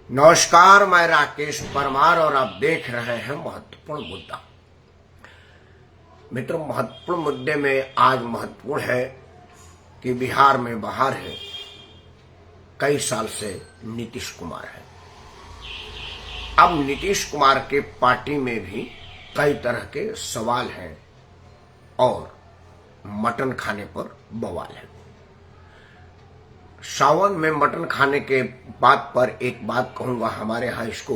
नमस्कार, मैं राकेश परमार और आप देख रहे हैं महत्वपूर्ण मुद्दा। मित्रों, महत्वपूर्ण मुद्दे में आज महत्वपूर्ण है कि बिहार में बाहर है, कई साल से नीतीश कुमार है। अब नीतीश कुमार के पार्टी में भी कई तरह के सवाल हैं और मटन खाने पर बवाल है। सावन में मटन खाने के बात पर एक बात कहूंगा, हमारे यहाँ इसको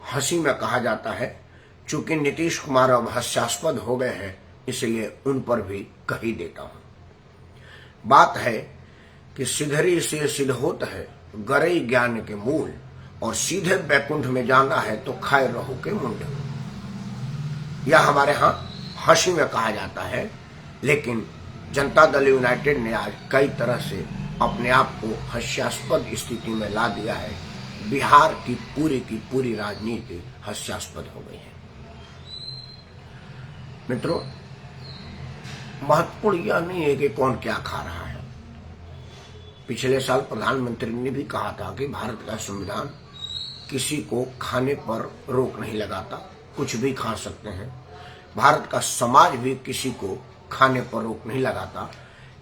हंसी में कहा जाता है। चूंकि नीतीश कुमार अब हास्यास्पद हो गए हैं, इसलिए उन पर भी कह ही देता हूं। बात है कि सिधरी से सिद्ध होत है, गरई ज्ञान के मूल, और सीधे बैकुंठ में जाना है तो खाए रहो के मुंडे। यह हमारे यहाँ हंसी में कहा जाता है, लेकिन जनता दल यूनाइटेड ने आज कई तरह से अपने आप को हास्यास्पद स्थिति में ला दिया है। बिहार की पूरी राजनीति हास्यास्पद हो गई है। मित्रों, महत्वपूर्ण यह नहीं है कि कौन क्या खा रहा है। पिछले साल प्रधानमंत्री ने भी कहा था कि भारत का संविधान किसी को खाने पर रोक नहीं लगाता, कुछ भी खा सकते हैं। भारत का समाज भी किसी को खाने पर रोक नहीं लगाता,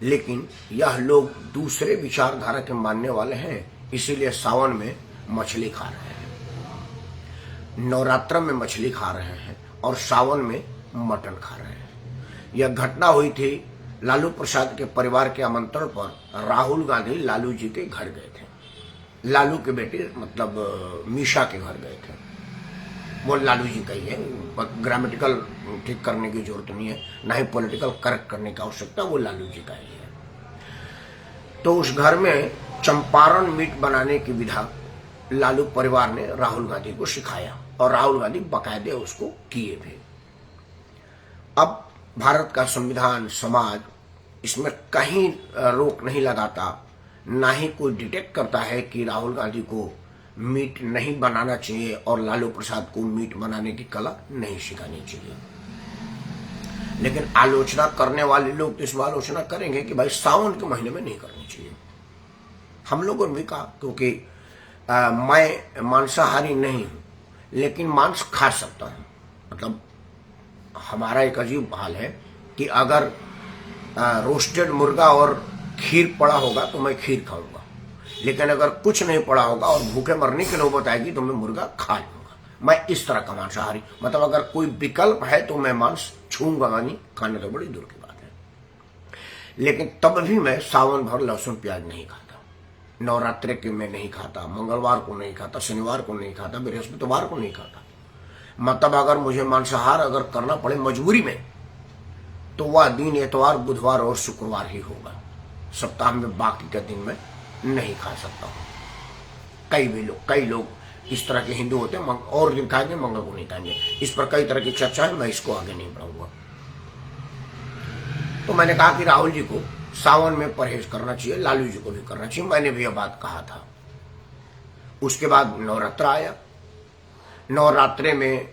लेकिन यह लोग दूसरे विचारधारा के मानने वाले हैं, इसीलिए सावन में मछली खा रहे हैं, नवरात्र में मछली खा रहे हैं और सावन में मटन खा रहे हैं। यह घटना हुई थी लालू प्रसाद के परिवार के आमंत्रण पर। राहुल गांधी लालू जी के घर गए थे, लालू के बेटे मतलब मीशा के घर गए थे। वो लालू जी का ही है, ग्रामेटिकल ठीक करने की जरूरत नहीं है, ना ही पॉलिटिकल करेक्ट करने की आवश्यकता, वो लालू जी का ही है। तो उस घर में चंपारण मीट बनाने की विधा लालू परिवार ने राहुल गांधी को सिखाया और राहुल गांधी बाकायदे उसको किए भी। अब भारत का संविधान, समाज इसमें कहीं रोक नहीं लगाता, ना ही कोई डिटेक्ट करता है कि राहुल गांधी को मीट नहीं बनाना चाहिए और लालू प्रसाद को मीट बनाने की कला नहीं सिखानी चाहिए। लेकिन आलोचना करने वाले लोग तो इसमें आलोचना करेंगे कि भाई सावन के महीने में नहीं करनी चाहिए। हम लोगों ने भी कहा, क्योंकि मैं मांसाहारी नहीं हूं, लेकिन मांस खा सकता हूं। मतलब हमारा एक अजीब हाल है कि अगर रोस्टेड मुर्गा और खीर पड़ा होगा तो मैं खीर खाऊंगा, लेकिन अगर कुछ नहीं पड़ा होगा और भूखे मरने की नौबत आएगी तो मैं मुर्गा खा लूंगा। मैं इस तरह का मांसाहारी, मतलब अगर कोई विकल्प है तो मैं मांस छूंगा नहीं, खाने तो बड़ी दूर की बात है। लेकिन तब भी मैं सावन भर लहसुन प्याज नहीं खाता। नवरात्रि के मैं नहीं खाता, मंगलवार को नहीं खाता, शनिवार को नहीं खाता, बृहस्पतिवार को नहीं खाता। मतलब अगर मुझे मांसाहार अगर करना पड़े मजबूरी में, तो वह दिन इतवार, बुधवार और शुक्रवार ही होगा। सप्ताह में बाकी के दिन में नहीं खा सकता हूं। कई लोग इस तरह के हिंदू होते हैं, और दिन खाएंगे, मंगल को नहीं खाएंगे। इस पर कई तरह की चर्चा है, मैं इसको आगे नहीं बढ़ाऊंगा। तो मैंने कहा कि राहुल जी को सावन में परहेज करना चाहिए, लालू जी को भी करना चाहिए। मैंने भी यह बात कहा था। उसके बाद नवरात्र आया। नवरात्रे में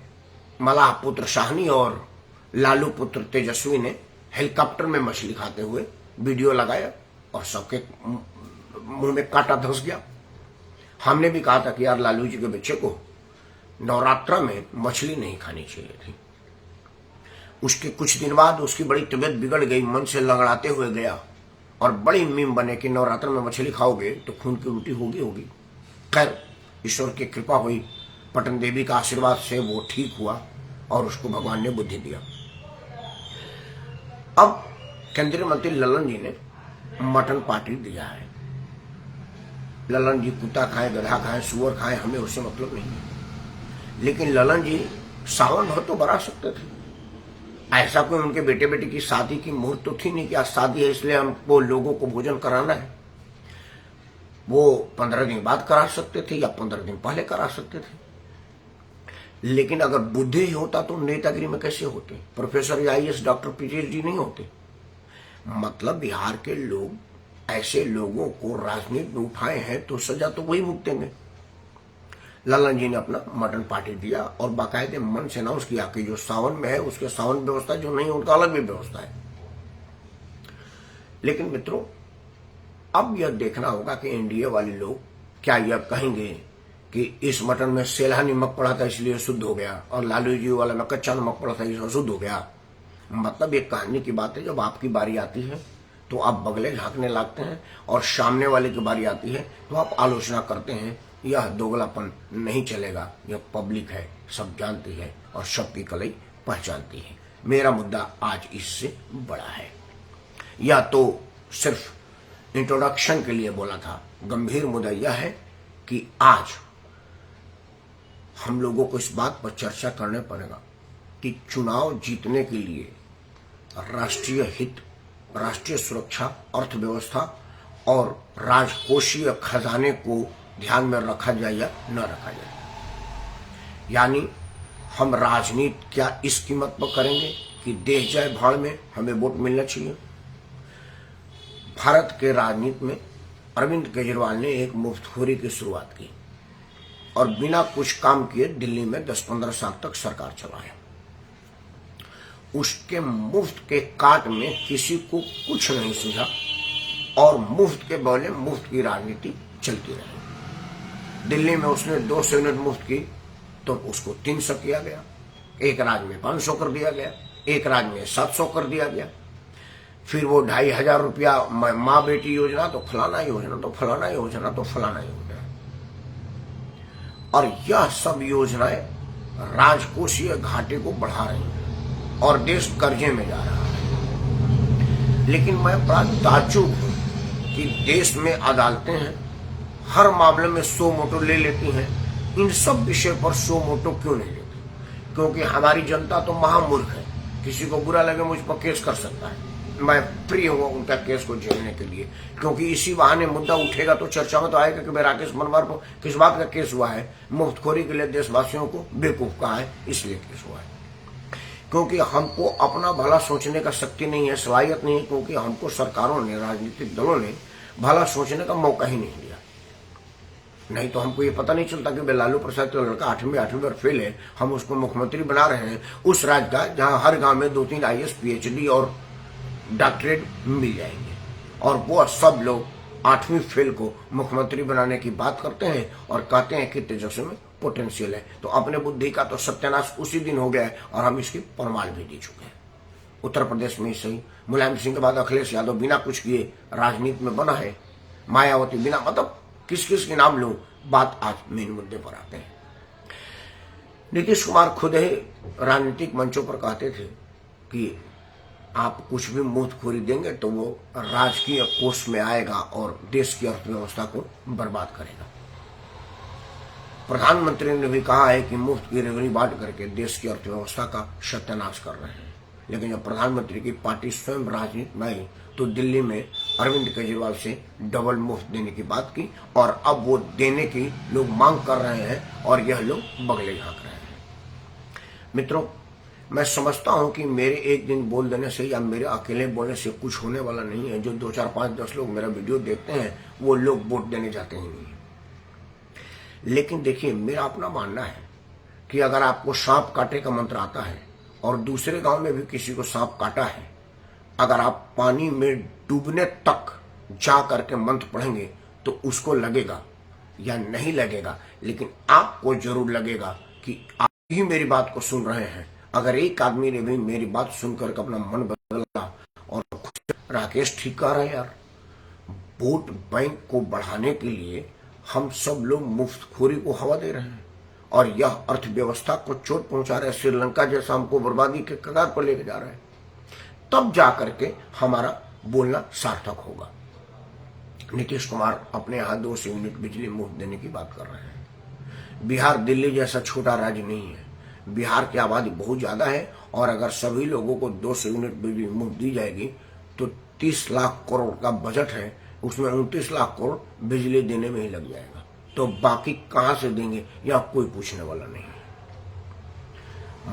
मलाह पुत्र शाहनी और लालू पुत्र तेजस्वी ने हेलीकॉप्टर में मछली खाते हुए वीडियो लगाया और सबके मुंह में कांटा धंस गया। हमने भी कहा था कि यार लालू जी के बच्चे को नवरात्र में मछली नहीं खानी चाहिए थी। उसके कुछ दिन बाद उसकी बड़ी तबीयत बिगड़ गई, मन से लंगड़ाते हुए गया और बड़ी मीम बने कि नवरात्र में मछली खाओगे तो खून की उल्टी होगी। खैर, ईश्वर की कृपा हुई, पटन देवी का आशीर्वाद से वो ठीक हुआ और उसको भगवान ने बुद्धि दिया। अब केंद्रीय मंत्री ललन जी ने मटन पार्टी दिया है। ललन जी कुत्ता खाएं, गधा खाएं, सुअर खाएं, हमें उससे मतलब नहीं है। लेकिन ललन जी सावन भर तो बना सकते थे। ऐसा कोई उनके बेटे बेटी की शादी की मुहूर्त तो थी नहीं कि आज शादी है इसलिए हमको लोगों को भोजन कराना है। वो 15 दिन बाद करा सकते थे या 15 दिन पहले करा सकते थे। लेकिन अगर बुद्धि ही होता तो नेतागिरी में कैसे होते? प्रोफेसर या IAS डॉक्टर PhD नहीं होते। मतलब बिहार के लोग ऐसे लोगों को राजनीति में उठाए हैं तो सजा तो वही भुगतेंगे। ललन जी ने अपना मटन पार्टी दिया और बाकायदे मन से अनाउंस किया कि जो सावन में है उसके सावन व्यवस्था, जो नहीं उनका अलग भी व्यवस्था है। लेकिन मित्रों, अब यह देखना होगा कि NDA वाले लोग क्या यह कहेंगे कि इस मटन में सेला नमक पड़ा था इसलिए शुद्ध हो गया, और लालू जी वाला में कच्चा नमक पड़ा था इसलिए शुद्ध हो गया। मतलब एक कहानी की बात है, जब आपकी बारी आती है तो आप बगले झांकने लगते हैं, और सामने वाले की बारी आती है तो आप आलोचना करते हैं। यह दोगलापन नहीं चलेगा, यह पब्लिक है, सब जानती है और सबकी कलई पहचानती है। मेरा मुद्दा आज इससे बड़ा है। या तो सिर्फ इंट्रोडक्शन के लिए बोला था, गंभीर मुद्दा यह है कि आज हम लोगों को इस बात पर चर्चा करने पड़ेगा कि चुनाव जीतने के लिए राष्ट्रीय हित, राष्ट्रीय सुरक्षा, अर्थव्यवस्था और राजकोषीय खजाने को ध्यान में रखा जाए या न रखा जाए। यानी हम राजनीति क्या इस कीमत पर करेंगे कि देश जाए भाड़ में, हमें वोट मिलना चाहिए। भारत के राजनीति में अरविंद केजरीवाल ने एक मुफ्तखोरी की शुरुआत की और बिना कुछ काम किए दिल्ली में 10-15 साल तक सरकार चलाया। उसके मुफ्त के काट में किसी को कुछ नहीं सूझा और मुफ्त के बदले मुफ्त की राजनीति चलती रही। दिल्ली में उसने 200 यूनिट मुफ्त की तो उसको 300 किया गया, एक राज्य में 500 कर दिया गया, एक राज्य में 700 कर दिया गया। फिर वो 2,500 रुपया माँ बेटी योजना तो फलाना योजना तो फलाना योजना तो फलाना योजना, और यह सब योजनाएं राजकोषीय घाटे को बढ़ा रही हैं और देश कर्जे में जा रहा है। लेकिन मैं बड़ा ताज्जुब हूं कि देश में अदालतें हैं, हर मामले में 100 मोटो ले लेती हैं। इन सब विषय पर 100 मोटो क्यों नहीं लेती? क्योंकि हमारी जनता तो महामूर्ख है, किसी को बुरा लगे मुझ पर केस कर सकता है। मैं प्रिय हूँ उनका केस को झेलने के लिए, क्योंकि इसी बहाने मुद्दा उठेगा तो चर्चा में तो आएगा कि राकेश मनवार को किस बात का केस हुआ है। मुफ्तखोरी के लिए देशवासियों को बेवकूफ कहा है, इसलिए केस हुआ है। क्योंकि हमको अपना भला सोचने का शक्ति नहीं है, सलाहियत नहीं है, क्योंकि हमको सरकारों ने, राजनीतिक दलों ने भला सोचने का मौका ही नहीं दिया। नहीं तो हमको ये पता नहीं चलता कि लालू प्रसाद का लड़का 8वीं बार फेल है, हम उसको मुख्यमंत्री बना रहे हैं उस राज्य का जहां हर गांव में 2-3 IAS PhD और डॉक्टरेट मिल जाएंगे, और वो सब लोग 8वीं फेल को मुख्यमंत्री बनाने की बात करते हैं और कहते हैं कि तेजस्वी में पोटेंशियल है। तो अपने बुद्धि का तो सत्यानाश उसी दिन हो गया है और हम इसकी प्रमाण भी दे चुके हैं। उत्तर प्रदेश में सही, मुलायम सिंह के बाद अखिलेश यादव बिना कुछ किए राजनीति में बना है, मायावती बिना, मतलब किस किस के नाम लो, बात आज मेन मुद्दे पर आते हैं। नीतीश कुमार खुद ही राजनीतिक मंचों पर कहते थे कि आप कुछ भी मुफ्तखोरी देंगे तो वो राजकीय कोष में आएगा और देश की अर्थव्यवस्था को बर्बाद करेगा। प्रधानमंत्री ने भी कहा है कि मुफ्त की रेवन्यू बांट करके देश की अर्थव्यवस्था का सत्यानाश कर रहे हैं। लेकिन जब प्रधानमंत्री की पार्टी स्वयं राजनीति में आई तो दिल्ली में अरविंद केजरीवाल से डबल मुफ्त देने की बात की, और अब वो देने की लोग मांग कर रहे हैं और यह लोग बगले झांक रहे हैं। मित्रों, मैं समझता हूं कि मेरे एक दिन बोल देने से या मेरे अकेले बोलने से कुछ होने वाला नहीं है। जो 2, 4, 5, 10 लोग मेरा वीडियो देखते हैं वो लोग वोट देने जाते ही नहीं। लेकिन देखिए, मेरा अपना मानना है कि अगर आपको सांप काटे का मंत्र आता है और दूसरे गांव में भी किसी को सांप काटा है, अगर आप पानी में डूबने तक जा करके मंत्र पढ़ेंगे तो उसको लगेगा या नहीं लगेगा, लेकिन आपको जरूर लगेगा कि आप ही मेरी बात को सुन रहे हैं। अगर एक आदमी ने भी मेरी बात सुनकर अपना मन बदला और राकेश ठीक कह रहे हैं यार, वोट बैंक को बढ़ाने के लिए हम सब लोग मुफ्तखोरी को हवा दे रहे हैं और यह अर्थव्यवस्था को चोट पहुंचा रहे हैं, श्रीलंका जैसा हमको बर्बादी के कगार पर लेके जा रहे हैं, तब जाकर के हमारा बोलना सार्थक होगा। नीतीश कुमार अपने यहां 200 यूनिट बिजली मुफ्त देने की बात कर रहे हैं। बिहार दिल्ली जैसा छोटा राज्य नहीं है, बिहार की आबादी बहुत ज्यादा है, और अगर सभी लोगों को 200 यूनिट बिजली मुफ्त दी जाएगी तो 30 लाख करोड़ का बजट है, उसमें 29 लाख करोड़ बिजली देने में ही लग जाएगा। तो बाकी कहां से देंगे यह कोई पूछने वाला नहीं है।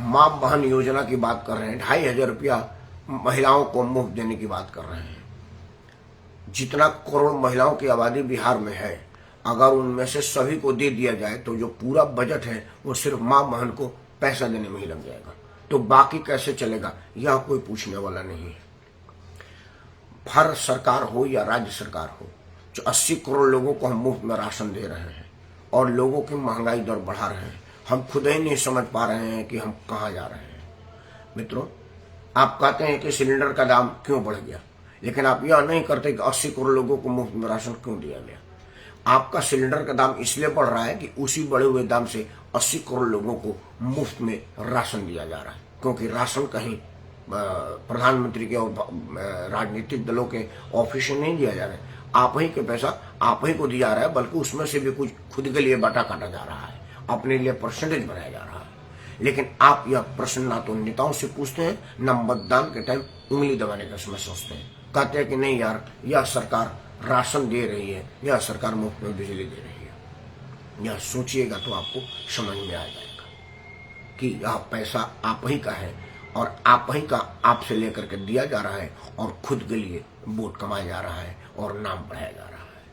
मां बहन योजना की बात कर रहे हैं, 2,500 रुपया महिलाओं को मुफ्त देने की बात कर रहे हैं। जितना करोड़ महिलाओं की आबादी बिहार में है, अगर उनमें से सभी को दे दिया जाए तो जो पूरा बजट है वो सिर्फ मां बहन को पैसा देने में ही लग जाएगा। तो बाकी कैसे चलेगा यह कोई पूछने वाला नहीं है। भारत सरकार हो या राज्य सरकार हो, जो 80 करोड़ लोगों को हम मुफ्त में राशन दे रहे हैं, और लोगों की महंगाई दर बढ़ा रहे हैं। हम खुद ही नहीं समझ पा रहे हैं कि हम कहाँ जा रहे हैं। मित्रों, आप कहते हैं कि सिलेंडर का दाम क्यों बढ़ गया, लेकिन आप यह नहीं करते कि 80 करोड़ लोगों को मुफ्त में राशन क्यों दिया गया। आपका सिलेंडर का दाम इसलिए बढ़ रहा है कि उसी बढ़े हुए दाम से 80 करोड़ लोगों को मुफ्त में राशन दिया जा रहा है, क्योंकि राशन कहीं प्रधानमंत्री के और राजनीतिक दलों के ऑफिस से नहीं दिया जा रहा है। आप ही के पैसा आप ही को दिया रहा है, बल्कि उसमें से भी कुछ खुद के लिए बांटा काटा जा रहा है, अपने लिए परसेंटेज बनाया जा रहा है। लेकिन आप यह प्रश्न ना तो नेताओं से पूछते हैं, न मतदान के टाइम उंगली दबाने का समय सोचते हैं। कहते हैं कि नहीं यार, यह सरकार राशन दे रही है, यह सरकार मुफ्त में बिजली दे रही है। यह सोचिएगा तो आपको समझ में आ जाएगा कि यह पैसा आप ही का है और आप ही का आपसे लेकर के दिया जा रहा है और खुद के लिए वोट कमाया जा रहा है और नाम बढ़ाया जा रहा है।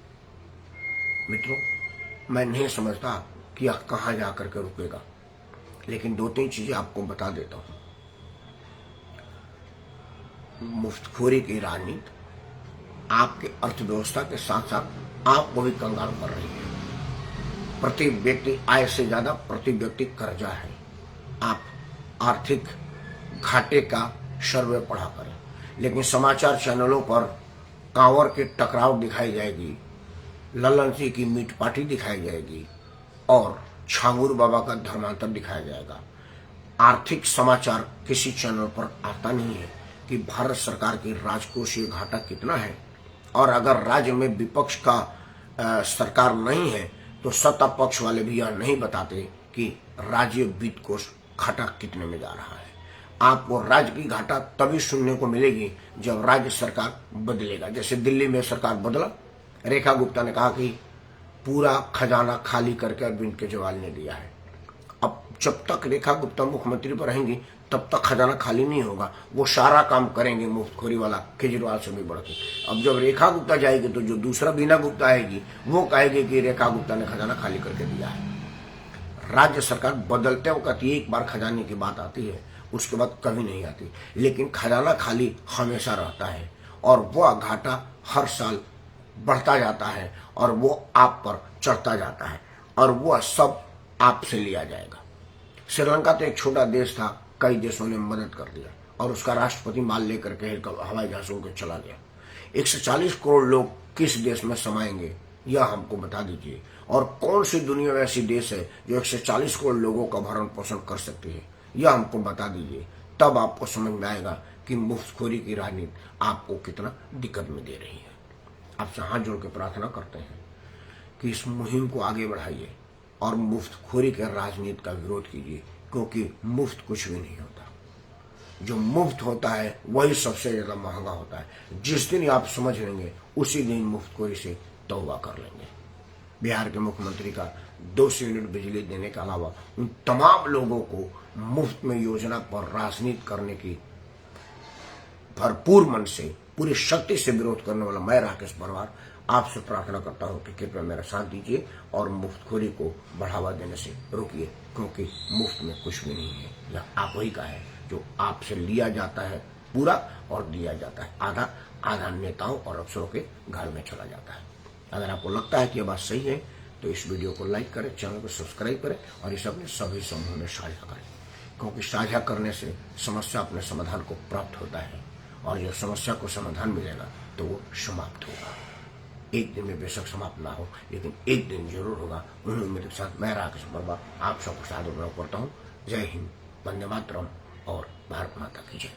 मित्रों, मैं नहीं समझता कि यह कहाँ जाकर के रुकेगा, लेकिन 2-3 चीजें आपको बता देता हूं। मुफ्तखोरी की राजनीति आपके अर्थव्यवस्था के साथ साथ आपको भी कंगाल कर रही है। प्रति व्यक्ति आय से ज्यादा प्रति व्यक्ति कर्जा है। आप आर्थिक घाटे का सर्वे पढ़ा करें, लेकिन समाचार चैनलों पर कांवर के टकराव दिखाई जाएगी, ललन सिंह की मीट पार्टी दिखाई जाएगी और छांगुर बाबा का धर्मांतर दिखाया जाएगा। आर्थिक समाचार किसी चैनल पर आता नहीं है कि भारत सरकार की राजकोषीय घाटा कितना है, और अगर राज्य में विपक्ष का सरकार नहीं है तो सत्ता पक्ष वाले भी यह नहीं बताते कि राज्य वित्त कोष घाटा कितने में जा रहा है। आपको राज्य की घाटा तभी सुनने को मिलेगी जब राज्य सरकार बदलेगा। जैसे दिल्ली में सरकार बदला, रेखा गुप्ता ने कहा कि पूरा खजाना खाली करके अरविंद केजरीवाल ने दिया है। अब जब तक रेखा गुप्ता मुख्यमंत्री पर रहेंगी तब तक खजाना खाली नहीं होगा, वो सारा काम करेंगे मुफ्तखोरी वाला केजरीवाल से भी बढ़ के। अब जब रेखा गुप्ता जाएगी तो जो दूसरा बीना गुप्ता आएगी वो कहेगी कि रेखा गुप्ता ने खजाना खाली करके दिया है। राज्य सरकार बदलते वक्त एक बार खजाने की बात आती है, उसके बाद कभी नहीं आती, लेकिन खजाना खाली हमेशा रहता है और वह घाटा हर साल बढ़ता जाता है और वो आप पर चढ़ता जाता है और वह सब आपसे लिया जाएगा। श्रीलंका तो एक छोटा देश था, कई देशों ने मदद कर दिया और उसका राष्ट्रपति माल लेकर के हवाई जहाज उड़कर चला गया। 140 करोड़ लोग किस देश में समाएंगे, यह हमको बता दीजिए। और कौन सी दुनिया में ऐसी देश है जो 140 करोड़ लोगों का भरण पोषण कर सकती है, यह हमको बता दीजिए। तब आपको समझ में आएगा कि मुफ्तखोरी की राजनीति आपको कितना दिक्कत में दे रही है। आपसे हाथ जोड़ के प्रार्थना करते हैं कि इस मुहिम को आगे बढ़ाइए और मुफ्तखोरी के राजनीति का विरोध कीजिए, क्योंकि मुफ्त कुछ भी नहीं होता। जो मुफ्त होता है वही सबसे ज्यादा महंगा होता है। जिस दिन आप समझ लेंगे उसी दिन मुफ्तखोरी से तौबा कर लेंगे। बिहार के मुख्यमंत्री का 200 यूनिट बिजली देने के अलावा उन तमाम लोगों को मुफ्त में योजना पर राजनीति करने की भरपूर मन से पूरी शक्ति से विरोध करने वाला मैं राकेश परवार आपसे प्रार्थना करता हूं कि कृपया मेरा साथ दीजिए और मुफ्तखोरी को बढ़ावा देने से रोकिए, क्योंकि मुफ्त में कुछ भी नहीं है। यह आप ही का है जो आपसे लिया जाता है पूरा और दिया जाता है आधा। आधा नेताओं और अफसरों के घर में चला जाता है। अगर आपको लगता है कि यह बात सही है तो इस वीडियो को लाइक करें, चैनल को सब्सक्राइब करें और इसे अपने सभी समूहों में साझा करें, क्योंकि साझा करने से समस्या अपने समाधान को प्राप्त होता है और जब समस्या को समाधान मिलेगा तो वो समाप्त होगा। एक दिन में बेशक समाप्त ना हो, लेकिन एक दिन जरूर होगा। उन्हीं उम्मीद के साथ मैं राकेश परवार आप सबको सादर करता हूँ। जय हिंद, वंदे मातरम और भारत माता की जय।